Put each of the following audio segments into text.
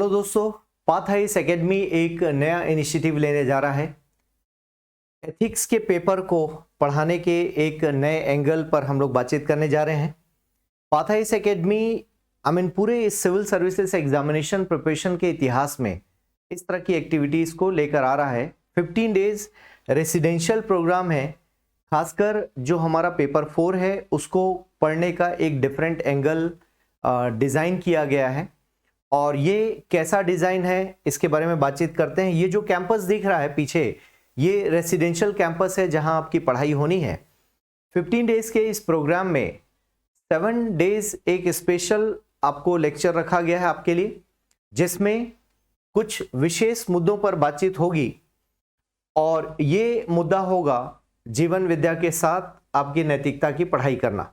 Hello दोस्तों, path हाइस academy एक नया इनिशिएटिव लेने जा रहा है। एथिक्स के पेपर को पढ़ाने के एक नए एंगल पर हम लोग बातचीत करने जा रहे हैं। पाथ हाइस एकेडमी पूरे इस सिविल सर्विसेज एग्जामिनेशन प्रिपरेशन के इतिहास में इस तरह की एक्टिविटीज़ को लेकर आ रहा है। 15 डेज रेसिडेंशियल प्रोग्राम है। खासकर जो हमारा पेपर 4 है उसको पढ़ने का एक डिफरेंट एंगल डिज़ाइन किया गया है। और ये कैसा डिज़ाइन है इसके बारे में बातचीत करते हैं। ये जो कैंपस दिख रहा है पीछे, ये रेसिडेंशियल कैंपस है जहां आपकी पढ़ाई होनी है। 15 डेज के इस प्रोग्राम में 7 डेज एक स्पेशल आपको लेक्चर रखा गया है आपके लिए, जिसमें कुछ विशेष मुद्दों पर बातचीत होगी। और ये मुद्दा होगा जीवन विद्या के साथ आपकी नैतिकता की पढ़ाई करना।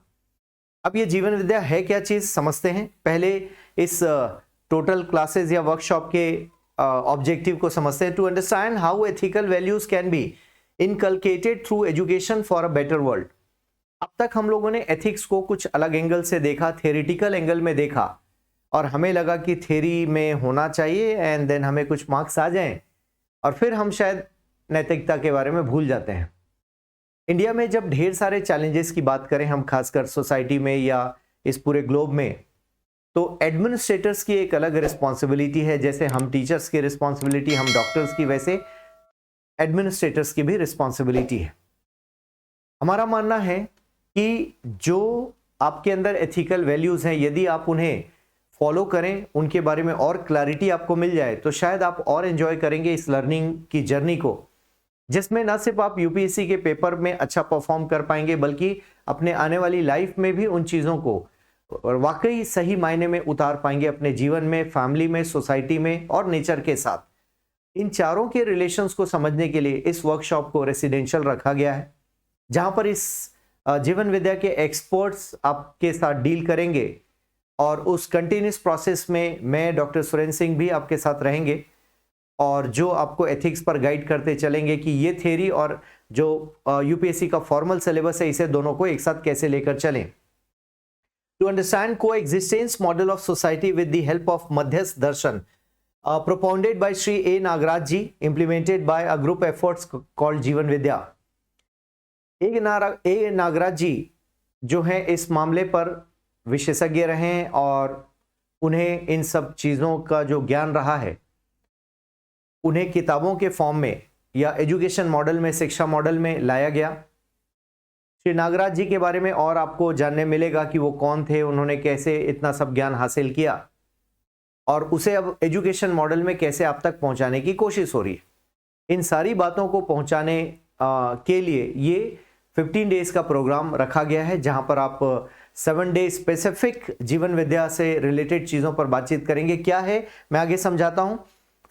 अब ये जीवन विद्या है क्या चीज़, समझते हैं। पहले इस टोटल क्लासेस या वर्कशॉप के ऑब्जेक्टिव को समझते हैं। To understand how ethical values can be inculcated through education for a better world. अब तक हम लोगों ने एथिक्स को कुछ अलग एंगल से देखा, थ्योरेटिकल एंगल में देखा, और हमें लगा कि थ्योरी में होना चाहिए एंड देन हमें कुछ मार्क्स आ जाएं और फिर हम शायद नैतिकता के बारे में भूल जाते हैं। इंडिया में जब ढेर सारे चैलेंजेस की बात करें हम, खासकर सोसाइटी में या इस पूरे ग्लोब में, तो एडमिनिस्ट्रेटर्स की एक अलग रिस्पॉन्सिबिलिटी है। जैसे हम टीचर्स की रिस्पॉन्सिबिलिटी, हम डॉक्टर्स की, वैसे एडमिनिस्ट्रेटर्स की भी रिस्पॉन्सिबिलिटी है। हमारा मानना है कि जो आपके अंदर एथिकल वैल्यूज हैं, यदि आप उन्हें फॉलो करें, उनके बारे में और क्लैरिटी आपको मिल जाए, तो शायद आप और एंजॉय करेंगे इस लर्निंग की जर्नी को, जिसमें ना सिर्फ आप यूपीएससी के पेपर में अच्छा परफॉर्म कर पाएंगे, बल्कि अपने आने वाली लाइफ में भी उन चीज़ों को और वाकई सही मायने में उतार पाएंगे अपने जीवन में, फैमिली में, सोसाइटी में और नेचर के साथ। इन चारों के रिलेशंस को समझने के लिए इस वर्कशॉप को रेसिडेंशियल रखा गया है, जहां पर इस जीवन विद्या के एक्सपर्ट्स आपके साथ डील करेंगे। और उस कंटिन्यूस प्रोसेस में मैं डॉक्टर सुरेंद्र सिंह भी आपके साथ रहेंगे, और जो आपको एथिक्स पर गाइड करते चलेंगे कि ये थ्योरी और जो यूपीएससी का फॉर्मल सिलेबस है, इसे दोनों को एक साथ कैसे लेकर चलें। To understand coexistence model of society with the help of Madhyast Darshan, propounded by Sri A. Nagaraj ji, implemented by a group efforts called Jeevan Vidya. A. Nagraj जी जो हैं इस मामले पर विशेषज्ञ रहे हैं, और उन्हें इन सब चीज़ों का जो ज्ञान रहा है, उन्हें किताबों के फॉर्म में या एजुकेशन मॉडल में, शिक्षा मॉडल में लाया गया। श्री नागराज जी के बारे में और आपको जानने मिलेगा कि वो कौन थे, उन्होंने कैसे इतना सब ज्ञान हासिल किया, और उसे अब एजुकेशन मॉडल में कैसे आप तक पहुंचाने की कोशिश हो रही है। इन सारी बातों को पहुंचाने के लिए ये 15 डेज का प्रोग्राम रखा गया है, जहां पर आप 7 डे स्पेसिफिक जीवन विद्या से रिलेटेड चीज़ों पर बातचीत करेंगे। क्या है मैं आगे समझाता हूं।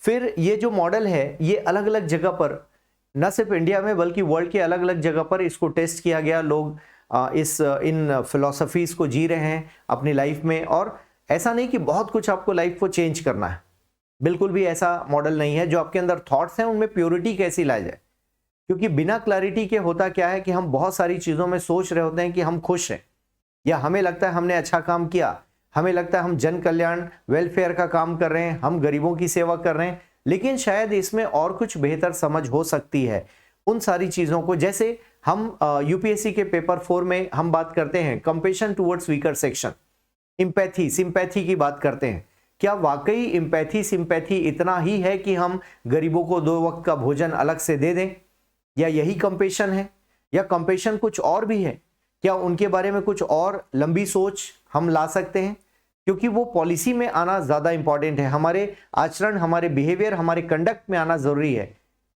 फिर ये जो मॉडल है, ये अलग अलग जगह पर, न सिर्फ इंडिया में बल्कि वर्ल्ड के अलग अलग जगह पर इसको टेस्ट किया गया। लोग इन फिलॉसफीज़ को जी रहे हैं अपनी लाइफ में। और ऐसा नहीं कि बहुत कुछ आपको लाइफ को चेंज करना है, बिल्कुल भी ऐसा मॉडल नहीं है। जो आपके अंदर थॉट्स हैं उनमें प्योरिटी कैसी लाई जाए, क्योंकि बिना क्लैरिटी के होता क्या है कि हम बहुत सारी चीज़ों में सोच रहे होते हैं कि हम खुश हैं, या हमें लगता है हमने अच्छा काम किया, हमें लगता है हम जन कल्याण, वेलफेयर का काम कर रहे हैं, हम गरीबों की सेवा कर रहे हैं, लेकिन शायद इसमें और कुछ बेहतर समझ हो सकती है। उन सारी चीज़ों को, जैसे हम यूपीएससी के पेपर 4 में हम बात करते हैं compassion towards weaker section, empathy, sympathy की बात करते हैं। क्या वाकई इम्पैथी, सिंपैथी इतना ही है कि हम गरीबों को 2 वक्त का भोजन अलग से दे दें, या यही कंपैशन है, या कंपैशन कुछ और भी है? क्या उनके बारे में कुछ और लंबी सोच हम ला सकते हैं? क्योंकि वो पॉलिसी में आना ज़्यादा इंपॉर्टेंट है, हमारे आचरण, हमारे बिहेवियर, हमारे कंडक्ट में आना ज़रूरी है।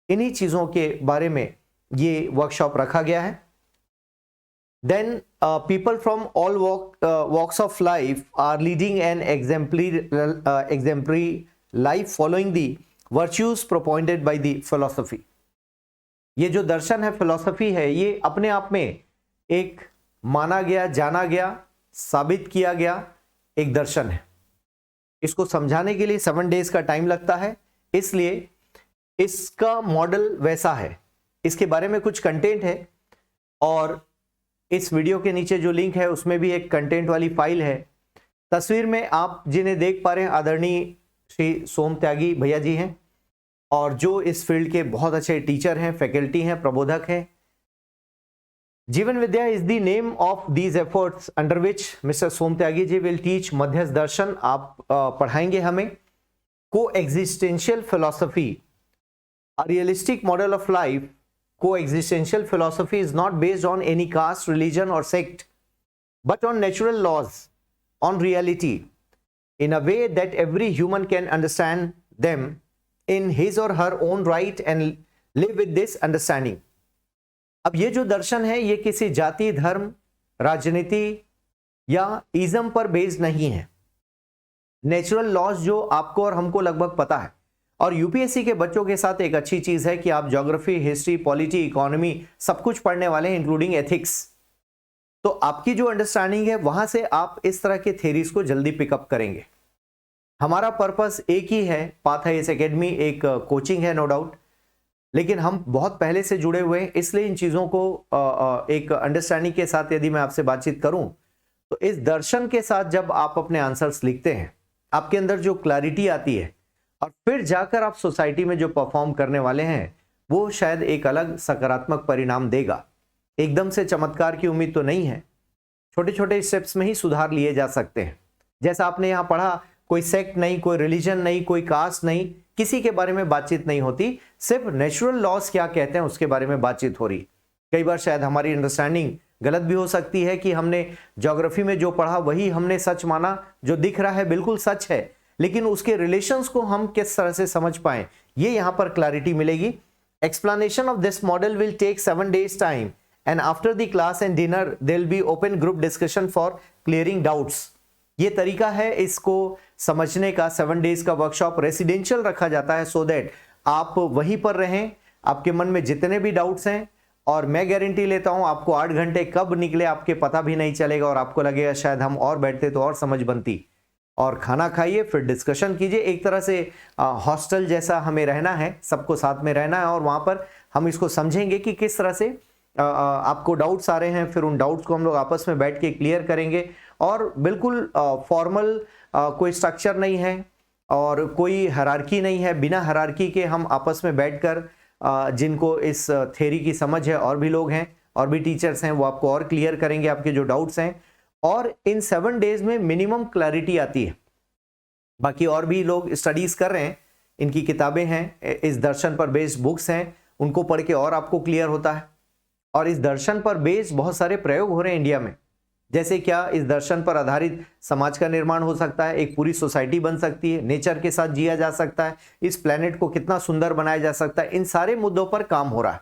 इन्हीं चीज़ों के बारे में ये वर्कशॉप रखा गया है। Then people from all walks of life are leading an exemplary life following the virtues propounded by the philosophy. ये जो दर्शन है, फिलोसफी है, ये अपने आप में एक माना गया, जाना गया, साबित किया गया एक दर्शन है। इसको समझाने के लिए 7 डेज का टाइम लगता है, इसलिए इसका मॉडल वैसा है। इसके बारे में कुछ कंटेंट है, और इस वीडियो के नीचे जो लिंक है उसमें भी एक कंटेंट वाली फाइल है। तस्वीर में आप जिन्हें देख पा रहे हैं, आदरणीय श्री सोम त्यागी भैया जी हैं, और जो इस फील्ड के बहुत अच्छे टीचर हैं, फैकल्टी हैं, प्रबोधक हैं। Jeevan Vidya is the name of these efforts under which mister Som Tyagi ji will teach Madhyasth Darshan. आप पढ़ाएंगे हमें को existential philosophy, a realistic model of life. Co-existential philosophy is not based on any caste, religion or sect, but on natural laws, on reality, in a way that every human can understand them in his or her own right and live with this understanding. अब ये जो दर्शन है ये किसी जाति, धर्म, राजनीति या इज्म पर बेस्ड नहीं है। नेचुरल लॉज जो आपको और हमको लगभग पता है, और यूपीएससी के बच्चों के साथ एक अच्छी चीज है कि आप ज्योग्राफी, हिस्ट्री, पॉलिटी, इकोनॉमी सब कुछ पढ़ने वाले हैं, इंक्लूडिंग एथिक्स। तो आपकी जो अंडरस्टैंडिंग है वहां से आप इस तरह के थ्योरीज को जल्दी पिकअप करेंगे। हमारा पर्पस एक ही है, पाथ आईएएस एकेडमी एक कोचिंग है नो डाउट, लेकिन हम बहुत पहले से जुड़े हुए हैं, इसलिए इन चीजों को एक अंडरस्टैंडिंग के साथ यदि मैं आपसे बातचीत करूं तो इस दर्शन के साथ जब आप अपने आंसर्स लिखते हैं आपके अंदर जो क्लैरिटी आती है, और फिर जाकर आप सोसाइटी में जो परफॉर्म करने वाले हैं वो शायद एक अलग सकारात्मक परिणाम देगा। एकदम से चमत्कार की उम्मीद तो नहीं है, छोटे छोटे स्टेप्स में ही सुधार लिए जा सकते हैं। जैसा आपने यहाँ पढ़ा, कोई सेक्ट नहीं, कोई रिलीजन नहीं, कोई कास्ट नहीं, किसी के बारे में बातचीत नहीं होती, सिर्फ नेचुरल लॉज क्या कहते हैं उसके बारे में बातचीत हो रही। कई बार शायद हमारी अंडरस्टैंडिंग गलत भी हो सकती है कि हमने ज्योग्राफी में जो पढ़ा वही हमने सच माना, जो दिख रहा है बिल्कुल सच है, लेकिन उसके रिलेशंस को हम किस तरह से समझ पाएं, ये यहां पर क्लैरिटी मिलेगी। Explanation of this model will take 7 days time and after the class and dinner there will be open group discussion for clearing doubts. ये तरीका है इसको समझने का। 7 days का वर्कशॉप रेसिडेंशियल रखा जाता है सो दैट आप वहीं पर रहें, आपके मन में जितने भी डाउट्स हैं, और मैं गारंटी लेता हूं आपको 8 घंटे कब निकले आपके पता भी नहीं चलेगा, और आपको लगेगा शायद हम और बैठते तो और समझ बनती। और खाना खाइए, फिर डिस्कशन कीजिए। एक तरह से हॉस्टल जैसा हमें रहना है, सबको साथ में रहना है, और वहाँ पर हम इसको समझेंगे कि किस तरह से आपको डाउट्स आ रहे हैं, फिर उन डाउट्स को हम लोग आपस में बैठ के क्लियर करेंगे। और बिल्कुल फॉर्मल कोई स्ट्रक्चर नहीं है और कोई हायरार्की नहीं है, बिना हायरार्की के हम आपस में बैठकर जिनको इस थ्योरी की समझ है, और भी लोग हैं और भी टीचर्स हैं, वो आपको और क्लियर करेंगे आपके जो डाउट्स हैं, और इन 7 days में मिनिमम क्लैरिटी आती है। बाकी और भी लोग स्टडीज कर रहे हैं, इनकी किताबें हैं, इस दर्शन पर बेस्ड बुक्स हैं, उनको पढ़ के और आपको क्लियर होता है। और इस दर्शन पर बेस्ड बहुत सारे प्रयोग हो रहे हैं इंडिया में, जैसे क्या इस दर्शन पर आधारित समाज का निर्माण हो सकता है, एक पूरी सोसाइटी बन सकती है, नेचर के साथ जिया जा सकता है, इस प्लेनेट को कितना सुंदर बनाया जा सकता है, इन सारे मुद्दों पर काम हो रहा है।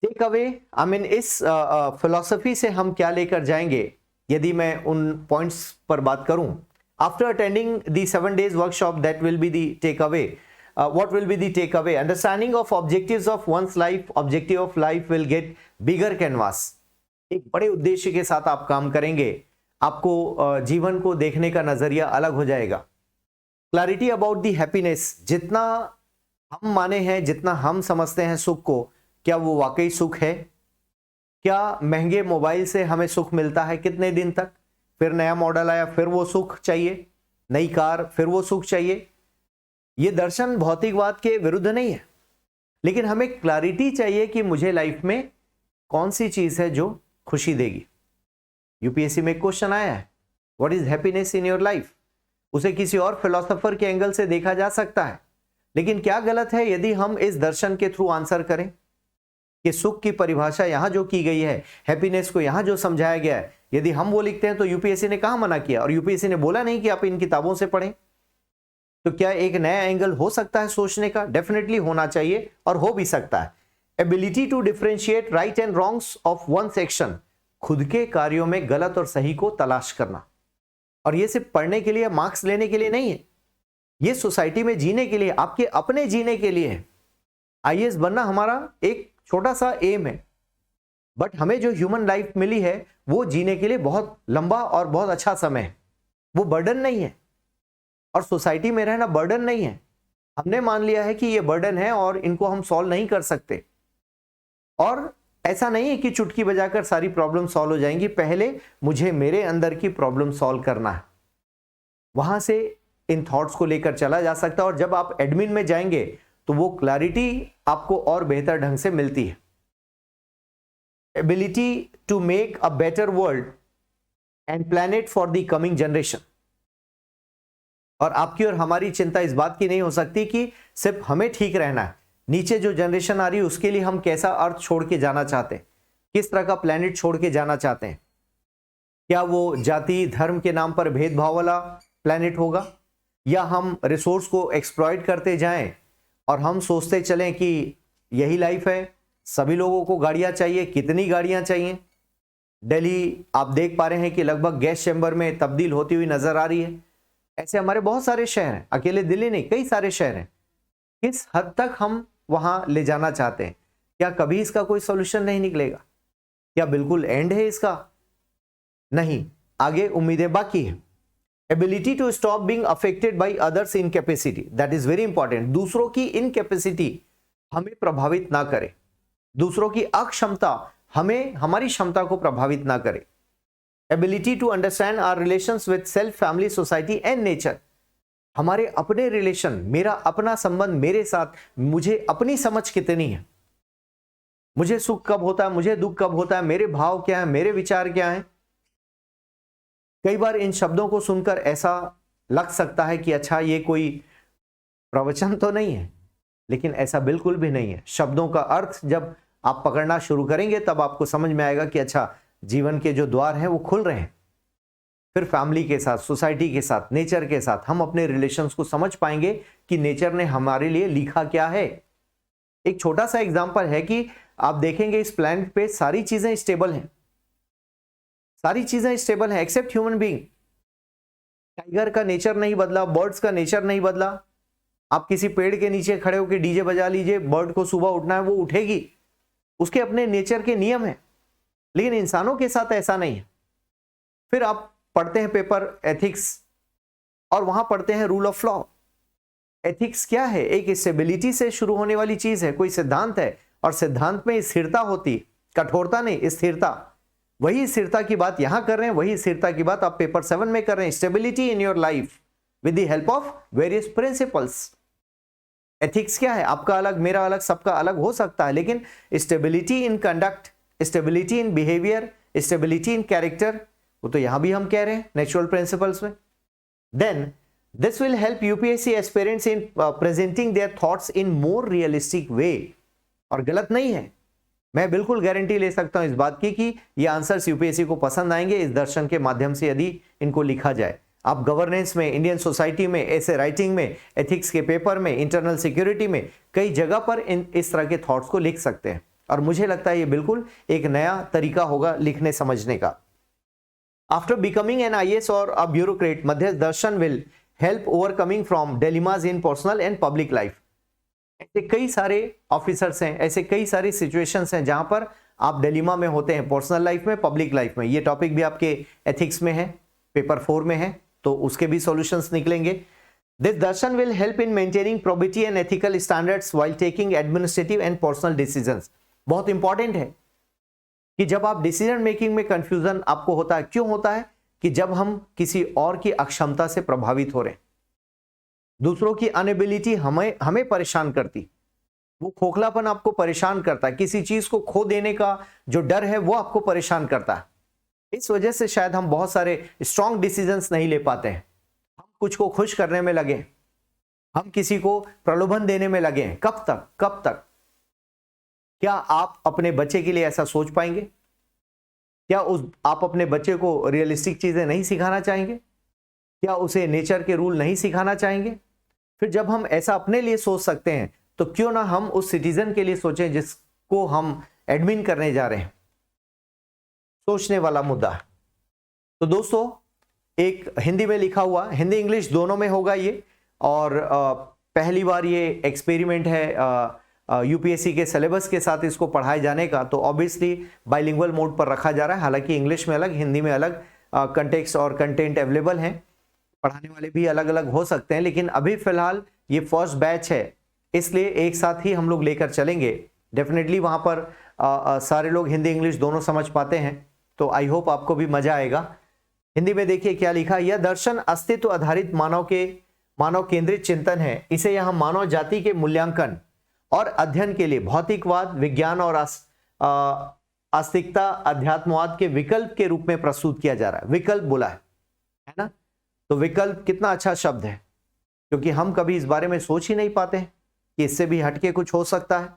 टेक अवे, आई मीन इस फिलॉसफी से हम क्या लेकर जाएंगे, यदि मैं उन पॉइंट्स पर बात करूं। After attending the 7 days workshop, that will be the take away. What will be the take away? Understanding of objectives of one's life. Objective of life will get bigger canvas. एक बड़े उद्देश्य के साथ आप काम करेंगे, आपको जीवन को देखने का नजरिया अलग हो जाएगा। Clarity about the happiness. जितना हम माने हैं, जितना हम समझते हैं सुख को, क्या वो वाकई सुख है? क्या महंगे मोबाइल से हमें सुख मिलता है कितने दिन तक, फिर नया मॉडल आया फिर वो सुख चाहिए, नई कार फिर वो सुख चाहिए? ये दर्शन भौतिकवाद के विरुद्ध नहीं है, लेकिन हमें क्लैरिटी चाहिए कि मुझे लाइफ में कौन सी चीज है जो खुशी देगी। यूपीएससी में क्वेश्चन आया है, what is happiness in your life? उसे किसी और फिलोसोफर के एंगल से देखा जा सकता है, लेकिन क्या गलत है यदि हम इस दर्शन के थ्रू आंसर करें कि सुख की परिभाषा यहां जो की गई है, हैप्पीनेस को यहां जो समझाया गया है, यदि हम वो लिखते हैं तो यूपीएससी ने कहां मना किया? और यूपीएससी ने बोला नहीं कि आप इन किताबों से पढ़ें। तो क्या एक नया एंगल हो सकता है सोचने का? डेफिनेटली होना चाहिए और हो भी सकता है। Ability to differentiate right and wrongs of one's action. खुद के कार्यों में गलत और सही को तलाश करना, और ये सिर्फ पढ़ने के लिए, मार्क्स लेने के लिए नहीं है, ये सोसाइटी में जीने के लिए, आपके अपने जीने के लिए है। आईएएस बनना हमारा एक छोटा सा एम है, बट हमें जो ह्यूमन लाइफ मिली है वो जीने के लिए बहुत लंबा और बहुत अच्छा समय है। वो बर्डन नहीं है, और सोसाइटी में रहना बर्डन नहीं है। हमने मान लिया है कि ये बर्डन है और इनको हम सॉल्व नहीं कर सकते, और ऐसा नहीं है कि चुटकी बजाकर सारी प्रॉब्लम सॉल्व हो जाएंगी। पहले मुझे मेरे अंदर की प्रॉब्लम सॉल्व करना है, वहां से इन थॉट्स को लेकर चला जा सकता है, और जब आप एडमिन में जाएंगे तो वो क्लैरिटी आपको और बेहतर ढंग से मिलती है। Ability to make a better world and planet for the coming generation. और आपकी और हमारी चिंता इस बात की नहीं हो सकती कि सिर्फ हमें ठीक रहना है, नीचे जो जनरेशन आ रही है उसके लिए हम कैसा अर्थ छोड़ के जाना चाहते हैं, किस तरह का प्लैनेट छोड़ के जाना चाहते हैं। क्या वो जाति धर्म के नाम पर भेदभाव वाला प्लैनेट होगा, या हम रिसोर्स को एक्सप्लॉइट करते जाएं और हम सोचते चलें कि यही लाइफ है, सभी लोगों को गाड़ियां चाहिए, कितनी गाड़ियां चाहिए। दिल्ली आप देख पा रहे हैं कि लगभग गैस चैम्बर में तब्दील होती हुई नजर आ रही है। ऐसे हमारे बहुत सारे शहर हैं, अकेले दिल्ली नहीं, कई सारे शहर हैं। किस हद तक हम वहां ले जाना चाहते हैं? क्या कभी इसका कोई सॉल्यूशन नहीं निकलेगा? क्या बिल्कुल एंड है इसका? नहीं, आगे उम्मीदें बाकी है। Ability to stop being affected by others incapacity, that is very important. दूसरों की इनकैपेसिटी हमें प्रभावित ना करे, दूसरों की अक्षमता हमें हमारी क्षमता को प्रभावित ना करे। Ability to understand our relations with self, family, society and nature. हमारे अपने रिलेशन, मेरा अपना संबंध मेरे साथ, मुझे अपनी समझ कितनी है, मुझे सुख कब होता है, मुझे दुख कब होता है, मेरे भाव क्या है, मेरे विचार क्या है। कई बार इन शब्दों को सुनकर ऐसा लग सकता है कि अच्छा ये कोई प्रवचन तो नहीं है, लेकिन ऐसा बिल्कुल भी नहीं है। शब्दों का अर्थ जब आप पकड़ना शुरू करेंगे तब आपको समझ में आएगा कि अच्छा जीवन के जो द्वार हैं वो खुल रहे हैं। फिर फैमिली के साथ, सोसाइटी के साथ, नेचर के साथ हम अपने रिलेशंस को समझ पाएंगे कि नेचर ने हमारे लिए लिखा क्या है। एक छोटा सा एग्जांपल है कि आप देखेंगे इस प्लैनेट पे सारी चीजें स्टेबल हैं, सारी चीजें स्टेबल हैं एक्सेप्ट ह्यूमन बीइंग। टाइगर का नेचर नहीं बदला, बर्ड्स का नेचर नहीं बदला। आप किसी पेड़ के नीचे खड़े होकर डीजे बजा लीजिए, बर्ड को सुबह उठना है वो उठेगी, उसके अपने नेचर के नियम हैं। लेकिन इंसानों के साथ ऐसा नहीं है। फिर आप पढ़ते हैं पेपर एथिक्स और वहां पढ़ते हैं रूल ऑफ लॉ। एथिक्स क्या है? एक स्टेबिलिटी से शुरू होने वाली चीज है, कोई सिद्धांत है, और सिद्धांत में स्थिरता होती, कठोरता नहीं, स्थिरता। वही स्थिरता की बात यहां कर रहे हैं, वही स्थिरता की बात आप पेपर 7 में कर रहे हैं। Stability in your life with the help of various principles. Ethics क्या है? आपका अलग, मेरा अलग, सबका अलग हो सकता है, लेकिन stability in conduct, stability in behaviour, stability in character, वो तो यहां भी हम कह रहे हैं नेचुरल प्रिंसिपल्स में। Then this will help UPSC aspirants in presenting their thoughts in more realistic way. और गलत नहीं है, मैं बिल्कुल गारंटी ले सकता हूं इस बात की कि ये आंसर्स यूपीएससी को पसंद आएंगे इस दर्शन के माध्यम से यदि इनको लिखा जाए। आप गवर्नेंस में, इंडियन सोसाइटी में, ऐसे राइटिंग में, एथिक्स के पेपर में, इंटरनल सिक्योरिटी में, कई जगह पर इस तरह के थॉट्स को लिख सकते हैं। और मुझे लगता है ये बिल्कुल एक नया तरीका होगा लिखने समझने का। आफ्टर बिकमिंग एन आईएएस और a bureaucrat, Madhya Darshan will help overcoming from dilemmas in personal and public life. ऐसे कई सारे ऑफिसर्स हैं, ऐसे कई सारी सिचुएशंस हैं जहां पर आप डिलेमा में होते हैं, पर्सनल लाइफ में, पब्लिक लाइफ में। ये टॉपिक भी आपके एथिक्स में है, पेपर 4 में है, तो उसके भी सॉल्यूशंस निकलेंगे। This Darshan will help in maintaining probity and ethical standards while taking administrative and personal decisions. बहुत इंपॉर्टेंट है कि जब आप डिसीजन मेकिंग में कंफ्यूजन आपको होता है, क्यों होता है? कि जब हम किसी और की अक्षमता से प्रभावित हो रहे हैं, दूसरों की अनएबिलिटी हमें परेशान करती, वो खोखलापन आपको परेशान करता है, किसी चीज को खो देने का जो डर है वो आपको परेशान करता है। इस वजह से शायद हम बहुत सारे स्ट्रॉन्ग डिसीजंस नहीं ले पाते हैं। हम कुछ को खुश करने में लगे, हम किसी को प्रलोभन देने में लगे। कब तक, कब तक? क्या आप अपने बच्चे के लिए ऐसा सोच पाएंगे? क्या आप अपने बच्चे को रियलिस्टिक चीजें नहीं सिखाना चाहेंगे? क्या उसे नेचर के रूल नहीं सिखाना चाहेंगे? फिर जब हम ऐसा अपने लिए सोच सकते हैं तो क्यों ना हम उस सिटीजन के लिए सोचें जिसको हम एडमिन करने जा रहे हैं। सोचने वाला मुद्दा है। तो दोस्तों, एक हिंदी में लिखा हुआ, हिंदी इंग्लिश दोनों में होगा ये, और पहली बार ये एक्सपेरिमेंट है यूपीएससी के सिलेबस के साथ इसको पढ़ाए जाने का। तो ऑब्वियसली बाइलिंगुअल मोड पर रखा जा रहा है, हालांकि इंग्लिश में अलग, हिंदी में अलग कंटेक्स्ट और कंटेंट अवेलेबल हैं, पढ़ाने वाले भी अलग अलग हो सकते हैं। लेकिन अभी फिलहाल ये फर्स्ट बैच है, इसलिए एक साथ ही हम लोग लेकर चलेंगे। डेफिनेटली वहां पर सारे लोग हिंदी इंग्लिश दोनों समझ पाते हैं, तो आई होप आपको भी मजा आएगा। हिंदी में देखिए क्या लिखा, यह दर्शन अस्तित्व आधारित मानव के मानव केंद्रित चिंतन है, इसे यहां मानव जाति के मूल्यांकन और अध्ययन के लिए भौतिकवाद, विज्ञान और आस्तिकता, अध्यात्मवाद के विकल्प के रूप में प्रस्तुत किया जा रहा है। विकल्प बोला है ना? तो विकल्प कितना अच्छा शब्द है, क्योंकि हम कभी इस बारे में सोच ही नहीं पाते हैं कि इससे भी हटके कुछ हो सकता है।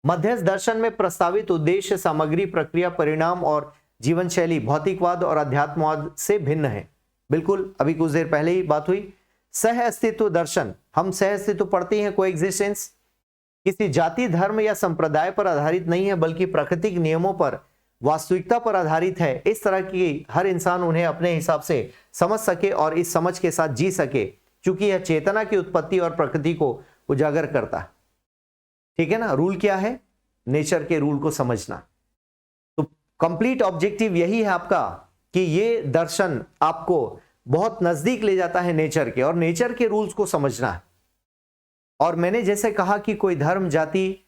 मध्यस्थ दर्शन में प्रस्तावित उद्देश्य, सामग्री, प्रक्रिया, परिणाम और जीवन शैली भौतिकवाद और अध्यात्मवाद से भिन्न है। बिल्कुल, अभी कुछ देर पहले ही बात हुई। सह अस्तित्व दर्शन, हम सह अस्तित्व पढ़ते हैं, कोएग्जिस्टेंस, किसी जाति, धर्म या संप्रदाय पर आधारित नहीं है, बल्कि प्राकृतिक नियमों पर, वास्तविकता पर आधारित है। इस तरह की हर इंसान उन्हें अपने हिसाब से समझ सके और इस समझ के साथ जी सके, क्योंकि यह चेतना की उत्पत्ति और प्रकृति को उजागर करता है। ठीक है ना? रूल क्या है? नेचर के रूल को समझना। तो कंप्लीट ऑब्जेक्टिव यही है आपका कि ये दर्शन आपको बहुत नजदीक ले जाता है नेचर के, और नेचर के रूल्स को समझना है। और मैंने जैसे कहा कि कोई धर्म, जाति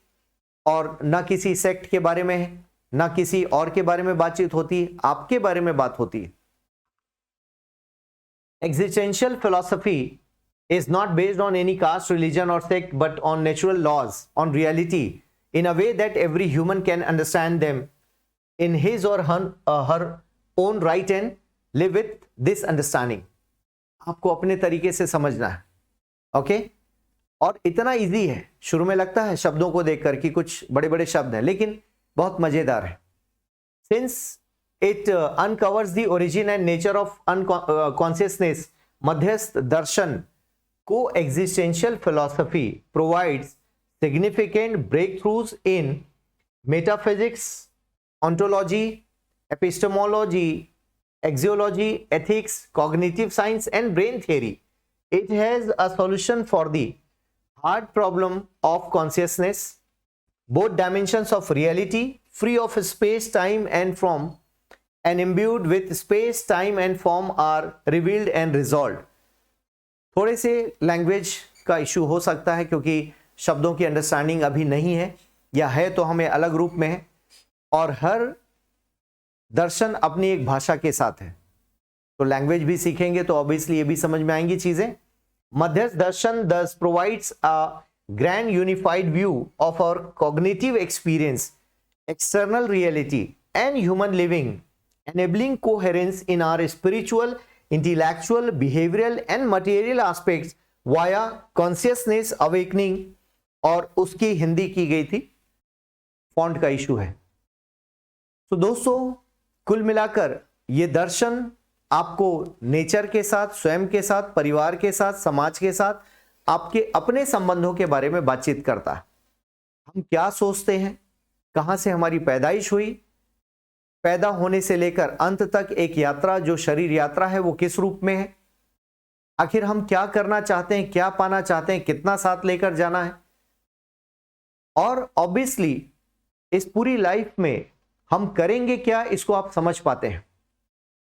और ना किसी सेक्ट के बारे में है, ना किसी और के बारे में बातचीत होती है, आपके बारे में बात होती है। Existential philosophy is not based on any caste, religion or sect, but on natural laws, on reality, in a way that every human can understand them in his or her own right and live with this understanding. आपको अपने तरीके से समझना है, okay? और इतना easy है, शुरू में लगता है शब्दों को देखकर कि कुछ बड़े बड़े शब्द हैं, लेकिन बहुत मजेदार है। Since it uncovers the origin and nature of consciousness, मध्यस्थ दर्शन coexistential philosophy provides significant breakthroughs in metaphysics, ontology, epistemology, axiology, ethics, cognitive science, and brain theory. It has a solution for the hard problem of consciousness, both dimensions of reality, free of space, time, and form, and imbued with space, time, and form are revealed and resolved. थोड़े से language का issue हो सकता है, क्योंकि शब्दों की understanding अभी नहीं है, या है तो हमें अलग रूप में है, और हर दर्शन अपनी एक भाषा के साथ है। तो लैंग्वेज भी सीखेंगे तो ऑब्वियसली ये भी समझ में आएंगी चीजें। मध्यस्थ दर्शन thus provides a grand unified view of our cognitive experience, external reality, and human living, enabling coherence in our spiritual, intellectual, behavioral and material aspects via consciousness awakening। और उसकी हिंदी की गई थी, फॉन्ट का इशू है। तो दोस्तों, कुल मिलाकर ये दर्शन आपको नेचर के साथ, स्वयं के साथ, परिवार के साथ, समाज के साथ, आपके अपने संबंधों के बारे में बातचीत करता है। हम क्या सोचते हैं, कहां से हमारी पैदाइश हुई, पैदा होने से लेकर अंत तक एक यात्रा जो शरीर यात्रा है वो किस रूप में है, आखिर हम क्या करना चाहते हैं, क्या पाना चाहते हैं, कितना साथ लेकर जाना है, और ऑब्वियसली इस पूरी लाइफ में हम करेंगे क्या, इसको आप समझ पाते हैं।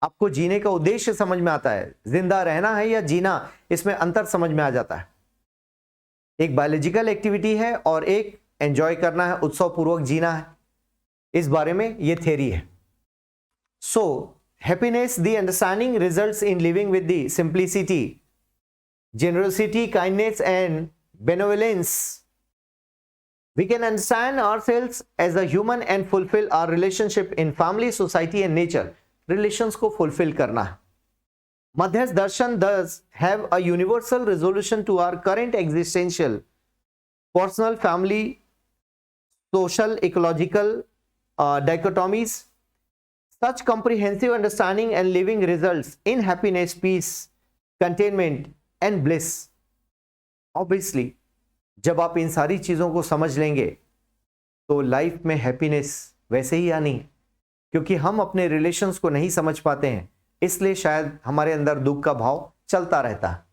आपको जीने का उद्देश्य समझ में आता है, जिंदा रहना है या जीना, इसमें अंतर समझ में आ जाता है। एक बायोलॉजिकल एक्टिविटी है और एक एंजॉय करना है, उत्सव पूर्वक जीना है, इस बारे में ये थ्योरी है। So happiness, the understanding results in living with the simplicity, generosity, kindness and benevolence. We can understand ourselves as a human and fulfill our relationship in family, society and nature. Relations को fulfill करना है। मध्यस्थ दर्शन does have a universal resolution to our current existential, personal, family, social, ecological dichotomies. Such comprehensive understanding and living results in happiness, peace, contentment and bliss. Obviously, जब आप इन सारी चीजों को समझ लेंगे तो लाइफ में हैप्पीनेस वैसे ही आनी है, क्योंकि हम अपने रिलेशंस को नहीं समझ पाते हैं, इसलिए शायद हमारे अंदर दुख का भाव चलता रहता है।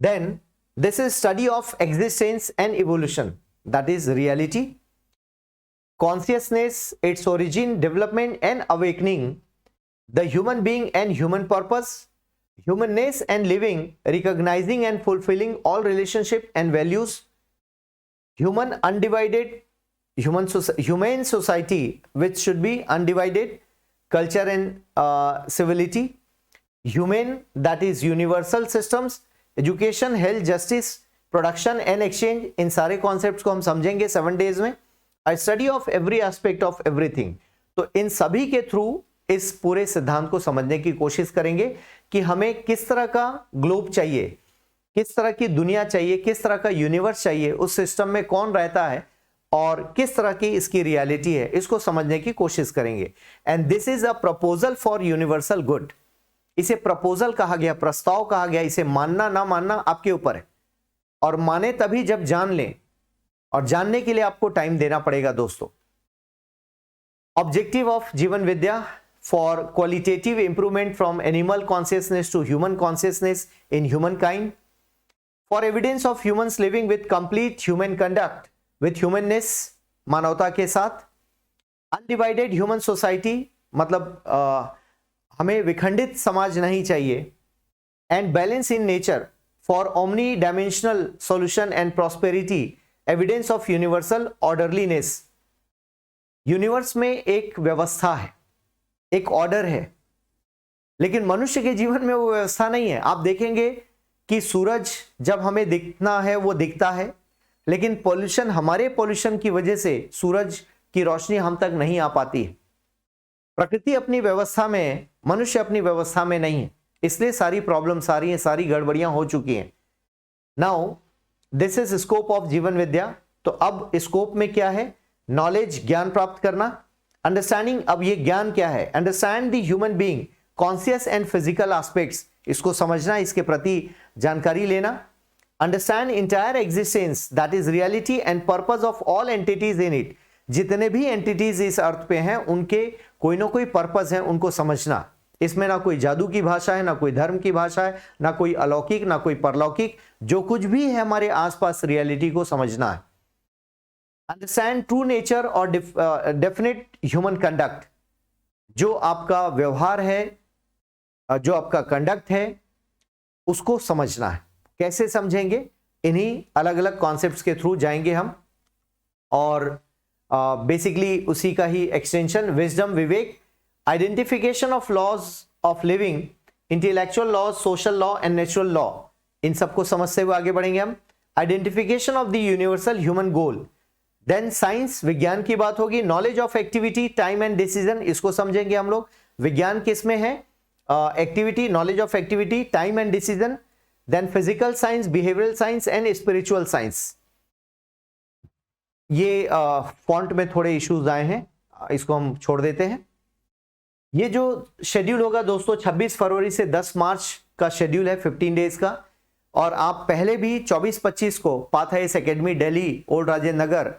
Then this is study of existence and evolution, that is reality, consciousness, its origin, development and awakening, the human being and human purpose, humanness and living, recognizing and fulfilling all relationship and values, human undivided, humane society which should be undivided, culture and civility, human that is universal systems, education, health, justice, production and exchange, इन सारे concepts को हम समझेंगे 7 days में। A study of every aspect of everything, तो इन सभी के थ्रू इस पूरे सिद्धांत को समझने की कोशिश करेंगे कि हमें किस तरह का ग्लोब चाहिए, किस तरह की दुनिया चाहिए, किस तरह का यूनिवर्स चाहिए, उस सिस्टम में कौन रहता है और किस तरह की इसकी रियलिटी है, इसको समझने की कोशिश करेंगे। And this is a proposal for universal good. इसे प्रपोजल कहा गया, प्रस्ताव कहा गया। इसे मानना ना मानना आपके ऊपर है, और माने तभी जब जान लें, और जानने के लिए आपको टाइम देना पड़ेगा दोस्तों। Objective of Jeevan Vidya for qualitative improvement from animal consciousness to human consciousness in human kind, for evidence of humans living with complete human conduct, with humanness, मानवता के साथ, अनडिवाइडेड ह्यूमन सोसाइटी, मतलब हमें विखंडित समाज नहीं चाहिए, and balance in nature for omni dimensional solution and prosperity, evidence of universal orderliness. Universe में एक व्यवस्था है, एक ऑर्डर है, लेकिन मनुष्य के जीवन में वो व्यवस्था नहीं है। आप देखेंगे कि सूरज जब हमें दिखना है वो दिखता है, लेकिन पॉल्यूशन, हमारे पॉल्यूशन की वजह से सूरज की रोशनी हम तक नहीं आ पाती है। प्रकृति अपनी व्यवस्था में है, मनुष्य अपनी व्यवस्था में नहीं है, इसलिए सारी प्रॉब्लम, सारी गड़बड़ियां हो चुकी हैं। Now this is scope of Jeevan विद्या। तो अब स्कोप में क्या है? नॉलेज, ज्ञान प्राप्त करना, अंडरस्टैंडिंग। अब ये ज्ञान क्या है? Understand the human being conscious and physical aspects, इसको समझना, इसके प्रति जानकारी लेना। Understand entire existence that is reality and purpose of all entities in it, जितने भी एंटिटीज इस अर्थ पे हैं उनके कोई ना कोई पर्पस है, उनको समझना। इसमें ना कोई जादू की भाषा है, ना कोई धर्म की भाषा है, ना कोई अलौकिक, ना कोई परलौकिक, जो कुछ भी है हमारे आसपास रियलिटी को समझना है। अंडरस्टैंड ट्रू नेचर और डेफिनेट ह्यूमन कंडक्ट, जो आपका व्यवहार है, जो आपका कंडक्ट है, उसको समझना है। कैसे समझेंगे? इन्हीं अलग अलग कॉन्सेप्ट्स के थ्रू जाएंगे हम, और बेसिकली उसी का ही एक्सटेंशन, विजडम, विवेक, identification of laws of living, intellectual laws, social law and natural law, इन सबको समझते हुए आगे बढ़ेंगे हम। Identification of the universal human goal, then science, विज्ञान की बात होगी। Knowledge of activity, time and decision, इसको समझेंगे हम लोग। विज्ञान किस में है? Activity, knowledge of activity, time and decision. Then physical science, behavioural science and spiritual science. ये फॉन्ट में थोड़े इश्यूज आए हैं, इसको हम छोड़ देते हैं। ये जो शेड्यूल होगा दोस्तों, 26 फरवरी से 10 मार्च का शेड्यूल है, 15 डेज का। और आप पहले भी 24-25 को Path IAS academy Delhi, old Rajendra Nagar,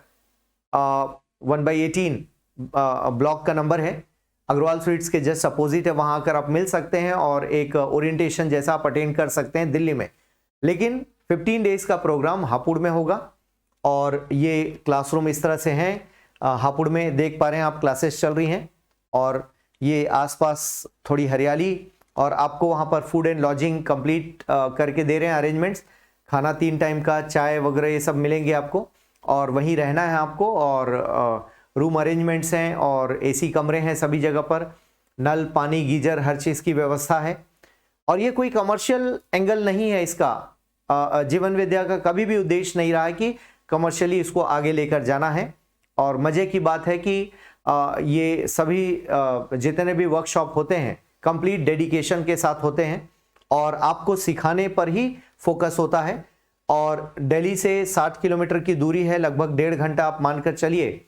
1/18 block का नंबर है, अग्रवाल स्वीट्स के जस्ट अपोजिट है, वहां आकर आप मिल सकते हैं और एक ओरिएंटेशन जैसा आप अटेंड कर सकते हैं दिल्ली में। लेकिन 15 डेज का प्रोग्राम हापुड़ में होगा, और ये क्लासरूम इस तरह से हैं। हापुड़ में देख पा रहे हैं आप, क्लासेस चल रही हैं, और ये आसपास थोड़ी हरियाली, और आपको वहाँ पर फूड एंड लॉजिंग कंप्लीट करके दे रहे हैं अरेंजमेंट्स। खाना 3 टाइम का, चाय वगैरह ये सब मिलेंगे आपको, और वहीं रहना है आपको। और रूम अरेंजमेंट्स हैं, और एसी कमरे हैं सभी जगह पर, नल, पानी, गीजर, हर चीज़ की व्यवस्था है। और ये कोई कमर्शियल एंगल नहीं है इसका। जीवन विद्या का कभी भी उद्देश्य नहीं रहा है कि कमर्शियली इसको आगे लेकर जाना है। और मज़े की बात है कि ये सभी जितने भी वर्कशॉप होते हैं कंप्लीट डेडिकेशन के साथ होते हैं, और आपको सिखाने पर ही फोकस होता है। और दिल्ली से 60 किलोमीटर की दूरी है, लगभग 1.5 घंटा आप मानकर चलिए,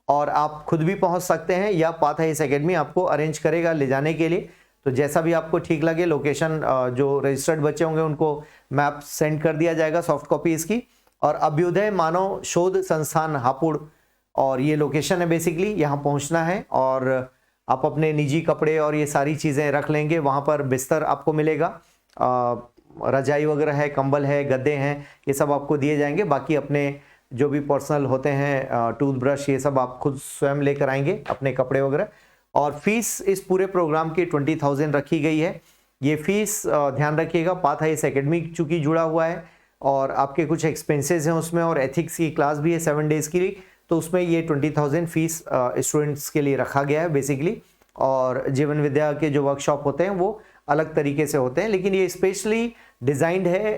और आप खुद भी पहुंच सकते हैं, या पाथ आईएएस एकेडमी आपको अरेंज करेगा ले जाने के लिए। तो जैसा भी आपको ठीक लगे, लोकेशन जो रजिस्टर्ड बच्चे होंगे उनको मैप सेंड कर दिया जाएगा, सॉफ्ट कॉपी इसकी। और अभ्युदय मानव शोध संस्थान हापुड़, और ये लोकेशन है बेसिकली, यहाँ पहुँचना है। और आप अपने निजी कपड़े और ये सारी चीज़ें रख लेंगे, वहाँ पर बिस्तर आपको मिलेगा, रजाई वगैरह है, कंबल है, गद्दे हैं, ये सब आपको दिए जाएंगे। बाकी अपने जो भी पर्सनल होते हैं, टूथब्रश, ये सब आप खुद स्वयं लेकर आएंगे, अपने कपड़े वगैरह। और फीस इस पूरे प्रोग्राम की 20,000 रखी गई है। ये फीस ध्यान रखिएगा, पाथ आईएएस एकेडमी चूँकि जुड़ा हुआ है, और आपके कुछ एक्सपेंसेस हैं उसमें, और एथिक्स की क्लास भी है 7 डेज़ के लिए, तो उसमें ये 20,000 फीस स्टूडेंट्स के लिए रखा गया है बेसिकली। और जीवन विद्या के जो वर्कशॉप होते हैं वो अलग तरीके से होते हैं, लेकिन ये स्पेशली डिजाइंड है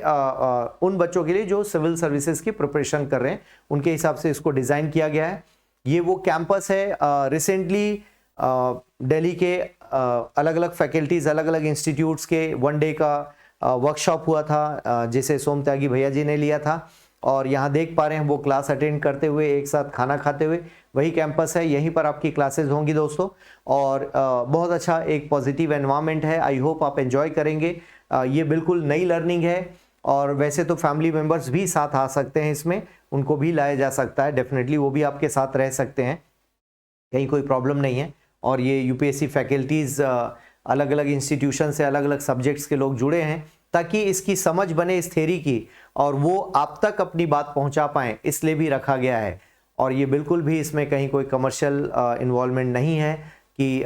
उन बच्चों के लिए जो सिविल सर्विसेज की प्रिपरेशन कर रहे हैं, उनके हिसाब से इसको डिजाइन किया गया है। ये वो कैंपस है, रिसेंटली दिल्ली के अलग अलग फैकल्टीज, अलग अलग इंस्टीट्यूट्स के 1 डे का वर्कशॉप हुआ था, जिसे सोम त्यागी भैया जी ने लिया था, और यहाँ देख पा रहे हैं वो क्लास अटेंड करते हुए, एक साथ खाना खाते हुए। वही कैंपस है, यहीं पर आपकी क्लासेस होंगी दोस्तों, और बहुत अच्छा एक पॉजिटिव एनवायरनमेंट है। आई होप आप एंजॉय करेंगे। ये बिल्कुल नई लर्निंग है, और वैसे तो फैमिली मेम्बर्स भी साथ आ सकते हैं इसमें, उनको भी लाया जा सकता है, डेफिनेटली वो भी आपके साथ रह सकते हैं, कहीं कोई प्रॉब्लम नहीं है। और ये यूपीएससी फैकल्टीज़ अलग अलग इंस्टीट्यूशन से अलग अलग सब्जेक्ट्स के लोग जुड़े हैं, ताकि इसकी समझ बने इस थ्योरी की, और वो आप तक अपनी बात पहुंचा पाएँ, इसलिए भी रखा गया है। और ये बिल्कुल भी इसमें कहीं कोई कमर्शियल इन्वॉल्वमेंट नहीं है कि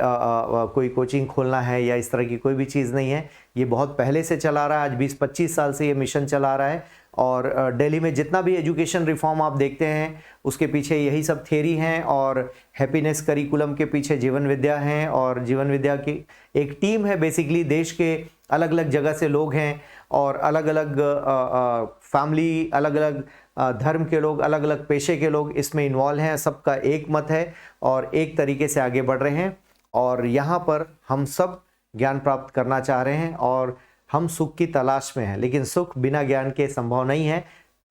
कोई कोचिंग खोलना है या इस तरह की कोई भी चीज़ नहीं है। ये बहुत पहले से चला रहा है, आज 20-25 साल से ये मिशन चला रहा है। और दिल्ली में जितना भी एजुकेशन रिफॉर्म आप देखते हैं, उसके पीछे यही सब थ्योरी हैं, और हैप्पीनेस करिकुलम के पीछे जीवन विद्या हैं, और जीवन विद्या की एक टीम है। बेसिकली देश के अलग अलग जगह से लोग हैं, और अलग अलग फैमिली, अलग अलग धर्म के लोग, अलग अलग पेशे के लोग इसमें इन्वॉल्व हैं। सबका एक मत है और एक तरीके से आगे बढ़ रहे हैं, और यहाँ पर हम सब ज्ञान प्राप्त करना चाह रहे हैं, और हम सुख की तलाश में हैं, लेकिन सुख बिना ज्ञान के संभव नहीं है।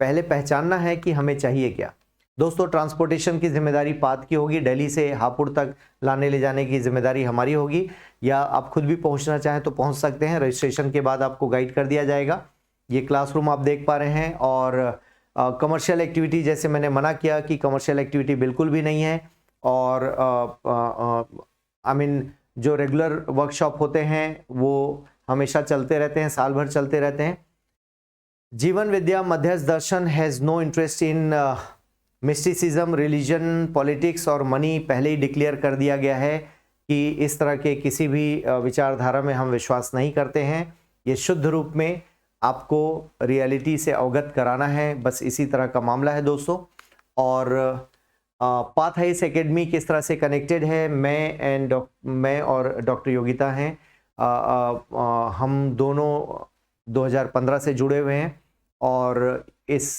पहले पहचानना है कि हमें चाहिए क्या। दोस्तों, ट्रांसपोर्टेशन की जिम्मेदारी पात की होगी, दिल्ली से हापुड़ तक लाने ले जाने की जिम्मेदारी हमारी होगी, या आप खुद भी पहुंचना चाहें तो पहुंच सकते हैं। रजिस्ट्रेशन के बाद आपको गाइड कर दिया जाएगा। ये क्लासरूम आप देख पा रहे हैं, और कमर्शियल एक्टिविटी, जैसे मैंने मना किया कि कमर्शियल एक्टिविटी बिल्कुल भी नहीं है, और आई मीन जो रेगुलर वर्कशॉप होते हैं वो हमेशा चलते रहते हैं, साल भर चलते रहते हैं। Jeevan Vidya Madhyasth Darshan has no interest in mysticism, religion, politics और मनी। पहले ही डिक्लेयर कर दिया गया है कि इस तरह के किसी भी विचारधारा में हम विश्वास नहीं करते हैं। ये शुद्ध रूप में आपको रियलिटी से अवगत कराना है, बस इसी तरह का मामला है दोस्तों। और पाथ हाइस एकेडमी किस तरह से कनेक्टेड है, मैं और डॉक्टर योगिता हैं, हम दोनों 2015 से जुड़े हुए हैं, और इस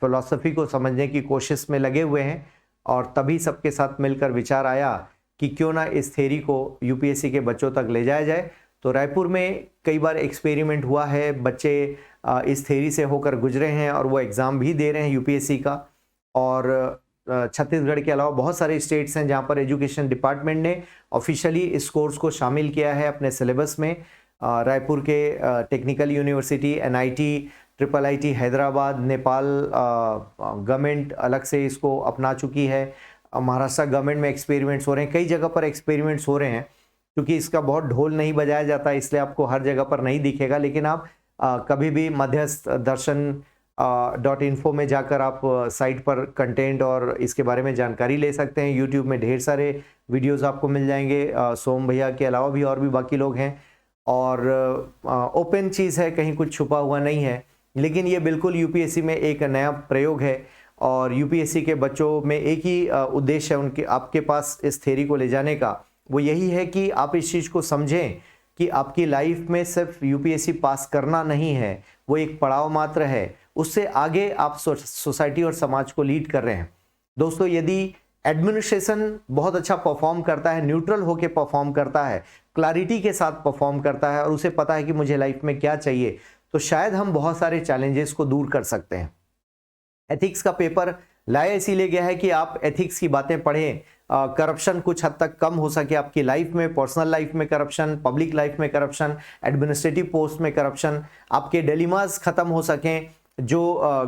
फिलॉसफी को समझने की कोशिश में लगे हुए हैं। और तभी सबके साथ मिलकर विचार आया कि क्यों ना इस थ्योरी को यूपीएससी के बच्चों तक ले जाया जाए। तो रायपुर में कई बार एक्सपेरिमेंट हुआ है, बच्चे इस थ्योरी से होकर गुजरे हैं, और वो एग्ज़ाम भी दे रहे हैं यूपीएससी का। और छत्तीसगढ़ के अलावा बहुत सारे स्टेट्स हैं जहां पर एजुकेशन डिपार्टमेंट ने ऑफिशियली इस कोर्स को शामिल किया है अपने सिलेबस में। रायपुर के technical university, NIT, IIIT Hyderabad, Nepal government अलग से इसको अपना चुकी है। महाराष्ट्र गवर्नमेंट में एक्सपेरिमेंट्स हो रहे हैं, कई जगह पर एक्सपेरिमेंट्स हो रहे हैं। क्योंकि इसका बहुत ढोल नहीं बजाया जाता, इसलिए आपको हर जगह पर नहीं दिखेगा, लेकिन आप कभी भी मध्यस्थ दर्शन .info में जाकर आप साइट पर कंटेंट और इसके बारे में जानकारी ले सकते हैं। यूट्यूब में ढेर सारे वीडियोस आपको मिल जाएंगे, सोम भैया के अलावा भी और भी बाकी लोग हैं, और ओपन चीज़ है, कहीं कुछ छुपा हुआ नहीं है। लेकिन ये बिल्कुल यूपीएससी में एक नया प्रयोग है, और यूपीएससी के बच्चों में एक ही उद्देश्य है उनके आपके पास इस थ्योरी को ले जाने का, वो यही है कि आप इस चीज़ को समझें कि आपकी लाइफ में सिर्फ यूपीएससी पास करना नहीं है, वो एक पड़ाव मात्र है। उससे आगे आप सोसाइटी और समाज को लीड कर रहे हैं। दोस्तों, यदि एडमिनिस्ट्रेशन बहुत अच्छा परफॉर्म करता है, न्यूट्रल होकर परफॉर्म करता है, क्लैरिटी के साथ परफॉर्म करता है, और उसे पता है कि मुझे लाइफ में क्या चाहिए, तो शायद हम बहुत सारे चैलेंजेस को दूर कर सकते हैं। एथिक्स का पेपर लाया इसीलिए गया है कि आप एथिक्स की बातें पढ़ें, करप्शन कुछ हद तक कम हो सके आपकी लाइफ में, पर्सनल लाइफ में करप्शन, पब्लिक लाइफ में करप्शन, एडमिनिस्ट्रेटिव पोस्ट में करप्शन, आपके डिलेमास खत्म हो सकें। जो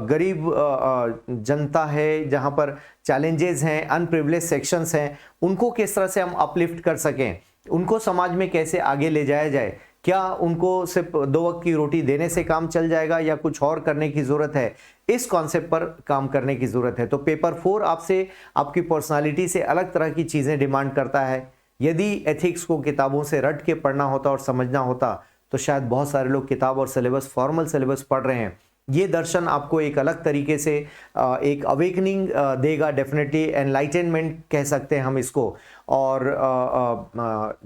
गरीब जनता है, जहां पर चैलेंजेस हैं, अनप्रिविलेज सेक्शंस हैं, उनको किस तरह से हम अपलिफ्ट कर सकें, उनको समाज में कैसे आगे ले जाया जाए। क्या उनको सिर्फ 2 वक्त की रोटी देने से काम चल जाएगा या कुछ और करने की ज़रूरत है, इस कॉन्सेप्ट पर काम करने की ज़रूरत है। तो पेपर 4 आपसे आपकी पर्सनालिटी से अलग तरह की चीज़ें डिमांड करता है। यदि एथिक्स को किताबों से रट के पढ़ना होता और समझना होता, तो शायद बहुत सारे लोग किताब और सिलेबस, फॉर्मल सिलेबस पढ़ रहे हैं, ये दर्शन आपको एक अलग तरीके से एक अवेकनिंग देगा, डेफिनेटली एनलाइटनमेंट कह सकते हैं हम इसको। और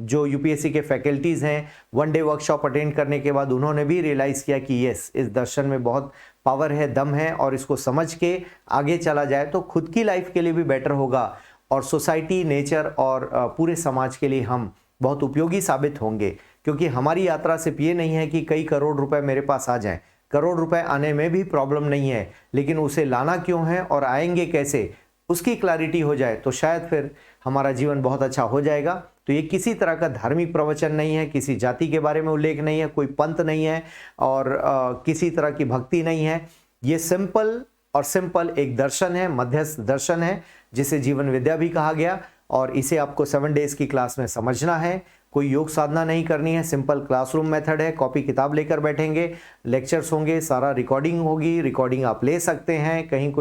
जो यूपीएससी के फैकल्टीज़ हैं, 1 डे वर्कशॉप अटेंड करने के बाद उन्होंने भी रियलाइज़ किया कि यस, इस दर्शन में बहुत पावर है, दम है, और इसको समझ के आगे चला जाए तो खुद की लाइफ के लिए भी बेटर होगा और सोसाइटी, नेचर और पूरे समाज के लिए हम बहुत उपयोगी साबित होंगे। क्योंकि हमारी यात्रा सिर्फ ये नहीं है कि कई करोड़ रुपए मेरे पास आ जाएं, करोड़ रुपए आने में भी प्रॉब्लम नहीं है, लेकिन उसे लाना क्यों है और आएंगे कैसे, उसकी क्लैरिटी हो जाए तो शायद फिर हमारा जीवन बहुत अच्छा हो जाएगा। तो ये किसी तरह का धार्मिक प्रवचन नहीं है, किसी जाति के बारे में उल्लेख नहीं है, कोई पंथ नहीं है और किसी तरह की भक्ति नहीं है। ये सिंपल एक दर्शन है, मध्यस्थ दर्शन है, जिसे जीवन विद्या भी कहा गया। और इसे आपको 7 डेज की क्लास में समझना है। कोई योग साधना नहीं करनी है, सिंपल क्लासरूम मेथड है। कॉपी किताब लेकर बैठेंगे, लेक्चर्स होंगे, सारा रिकॉर्डिंग होगी, रिकॉर्डिंग आप ले सकते हैं, कहीं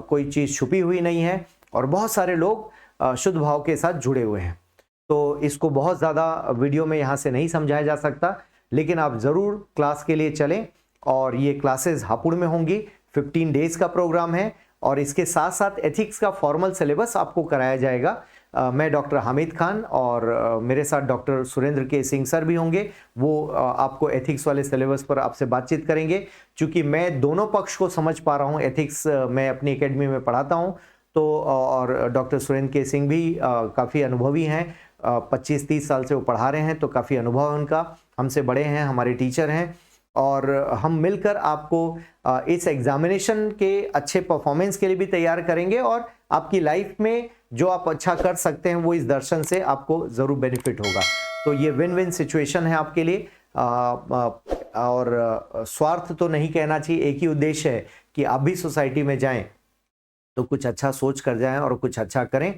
कोई चीज़ छुपी हुई नहीं है। और बहुत सारे लोग शुद्ध भाव के साथ जुड़े हुए हैं। तो इसको बहुत ज़्यादा वीडियो में यहाँ से नहीं समझाया जा सकता, लेकिन आप ज़रूर क्लास के लिए चलें। और ये क्लासेस हापुड़ में होंगी, 15 डेज का प्रोग्राम है और इसके साथ साथ एथिक्स का फॉर्मल सिलेबस आपको कराया जाएगा। मैं डॉक्टर हामिद खान और मेरे साथ डॉक्टर सुरेंद्र के सिंह सर भी होंगे। वो आपको एथिक्स वाले सिलेबस पर आपसे बातचीत करेंगे। क्योंकि मैं दोनों पक्ष को समझ पा रहा हूँ, एथिक्स मैं अपनी एकेडमी में पढ़ाता हूँ, तो और डॉक्टर सुरेंद्र के सिंह भी काफ़ी अनुभवी हैं, 25-30 साल से वो पढ़ा रहे हैं, तो काफ़ी अनुभव है उनका, हमसे बड़े हैं, हमारे टीचर हैं। और हम मिलकर आपको इस एग्जामिनेशन के अच्छे परफॉर्मेंस के लिए भी तैयार करेंगे और आपकी लाइफ में जो आप अच्छा कर सकते हैं वो इस दर्शन से आपको ज़रूर बेनिफिट होगा। तो ये विन विन सिचुएशन है आपके लिए। और स्वार्थ तो नहीं कहना चाहिए, एक ही उद्देश्य है कि आप भी सोसाइटी में जाएं तो कुछ अच्छा सोच कर जाएं और कुछ अच्छा करें।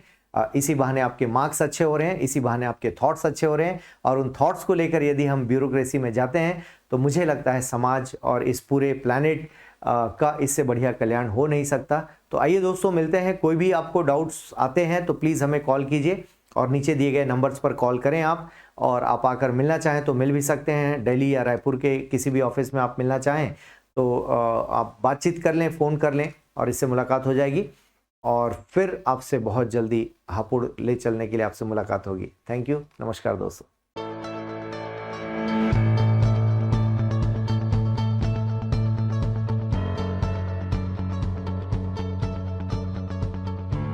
इसी बहाने आपके मार्क्स अच्छे हो रहे हैं, इसी बहाने आपके थॉट्स अच्छे हो रहे हैं। और उन थॉट्स को लेकर यदि हम ब्यूरोक्रेसी में जाते हैं तो मुझे लगता है समाज और इस पूरे प्लैनेट का इससे बढ़िया कल्याण हो नहीं सकता। तो आइए दोस्तों, मिलते हैं। कोई भी आपको डाउट्स आते हैं तो प्लीज़ हमें कॉल कीजिए और नीचे दिए गए नंबर्स पर कॉल करें आप। और आप आकर मिलना चाहें तो मिल भी सकते हैं, दिल्ली या रायपुर के किसी भी ऑफिस में आप मिलना चाहें तो आप बातचीत कर लें, फ़ोन कर लें और इससे मुलाकात हो जाएगी। और फिर आपसे बहुत जल्दी हापुड़ ले चलने के लिए आपसे मुलाकात होगी। थैंक यू, नमस्कार दोस्तों।